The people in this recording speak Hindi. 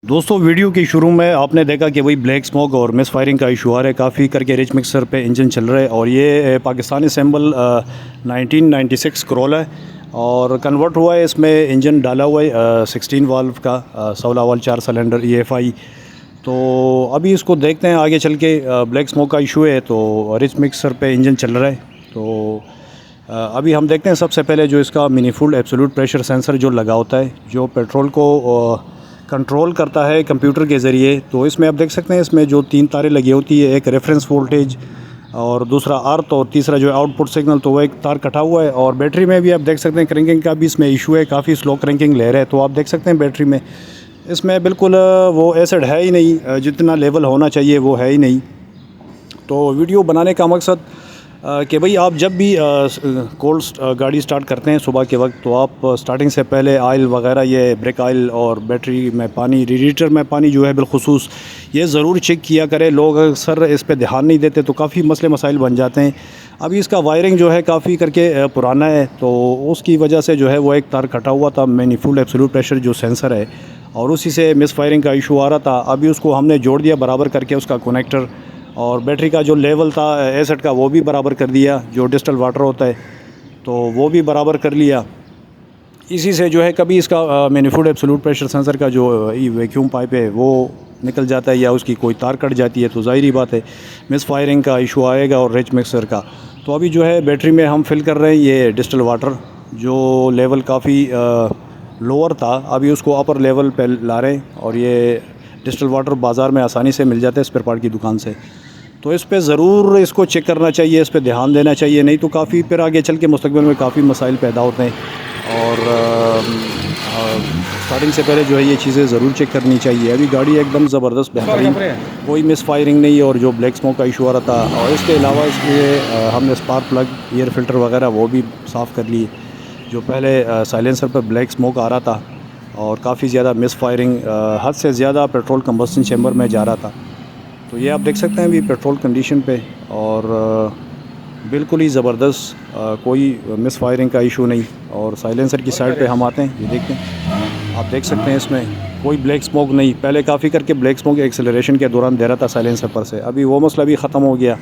दोस्तों वीडियो के शुरू में आपने देखा कि वही ब्लैक स्मोक और मिस फायरिंग का इशू आ रहा है। काफ़ी करके रिच मिक्सर पे इंजन चल रहा है और ये पाकिस्तानी असेंबल 1996 करोला है और कन्वर्ट हुआ है। इसमें इंजन डाला हुआ है 16 वाल्व का 16 वाल्व 4 सिलेंडर EFI। तो अभी इसको देखते हैं आगे चल के। ब्लैक स्मोक का इशू है तो रिच मिक्सर पे इंजन चल रहा है। तो अभी हम देखते हैं सबसे पहले जो इसका मीनिफुल एब्सोल्यूट प्रेशर सेंसर जो लगा होता है, जो पेट्रोल को कंट्रोल करता है कंप्यूटर के ज़रिए। तो इसमें आप देख सकते हैं इसमें जो 3 तारें लगी होती है, एक रेफरेंस वोल्टेज और दूसरा अर्थ और तीसरा जो आउटपुट सिग्नल, तो वो एक तार कटा हुआ है। और बैटरी में भी आप देख सकते हैं क्रैंकिंग का भी इसमें इशू है, काफ़ी स्लो क्रैंकिंग ले रहा है। तो आप देख सकते हैं बैटरी में इसमें बिल्कुल वो एसिड है ही नहीं, जितना लेवल होना चाहिए वो है ही नहीं। तो वीडियो बनाने का मकसद कि भाई आप जब भी कोल्ड गाड़ी स्टार्ट करते हैं सुबह के वक्त, तो आप स्टार्टिंग से पहले ऑयल वगैरह, ये ब्रेक ऑयल और बैटरी में पानी, रेडिएटर में पानी जो है बिलखुसूस ये ज़रूर चेक किया करें। लोग अक्सर इस पे ध्यान नहीं देते तो काफ़ी मसले मसाइल बन जाते हैं। अभी इसका वायरिंग जो है काफ़ी करके पुराना है, तो उसकी वजह से जो है वो एक तार कटा हुआ था मैनिफोल्ड एब्सोल्यूट प्रेशर जो सेंसर है, और उसी से मिस फायरिंग का इशू आ रहा था। अभी उसको हमने जोड़ दिया बराबर करके, उसका कनेक्टर और बैटरी का जो लेवल था एसिड का वो भी बराबर कर दिया, जो डिस्टल वाटर होता है तो वो भी बराबर कर लिया। इसी से जो है कभी इसका मैनिफोल्ड एब्सोल्यूट प्रेशर सेंसर का जो वैक्यूम पाइप है वो निकल जाता है या उसकी कोई तार कट जाती है, तो ज़ाहिरी बात है मिस फायरिंग का इशू आएगा और रिच मिक्सर का। तो अभी जो है बैटरी में हम फिल कर रहे हैं ये डिस्टल वाटर, जो लेवल काफ़ी लोअर था अभी उसको अपर लेवल पे ला रहे हैं। और ये डिस्टल वाटर बाज़ार में आसानी से मिल जाता है स्पेयर पार्ट की दुकान से। तो इस पे ज़रूर इसको चेक करना चाहिए, इस पे ध्यान देना चाहिए, नहीं तो काफ़ी फिर आगे चल के मुस्तकबिल में काफ़ी मसाइल पैदा होते हैं। और स्टार्टिंग से पहले जो है ये चीज़ें ज़रूर चेक करनी चाहिए। अभी गाड़ी एकदम ज़बरदस्त बेहतरीन, कोई मिस फायरिंग नहीं और जो ब्लैक स्मोक का इशू आ रहा था। और इसके अलावा इसके हमने स्पार्क प्लग, एयर फिल्टर वगैरह वो भी साफ़ कर लिए। जो पहले साइलेंसर पर ब्लैक स्मोक आ रहा था और काफ़ी ज़्यादा मिस फायरिंग, हद से ज़्यादा पेट्रोल कंबस्शन चैम्बर में जा रहा था। तो ये आप देख सकते हैं अभी पेट्रोल कंडीशन पे, और बिल्कुल ही ज़बरदस्त, कोई मिस फायरिंग का इशू नहीं। और साइलेंसर की साइड पे हम आते हैं, ये देखते हैं, आप देख सकते हैं इसमें कोई ब्लैक स्मोक नहीं। पहले काफ़ी करके ब्लैक स्मोक एक्सेलरेशन के दौरान दे रहा था साइलेंसर पर से, अभी वो मसला भी ख़त्म हो गया।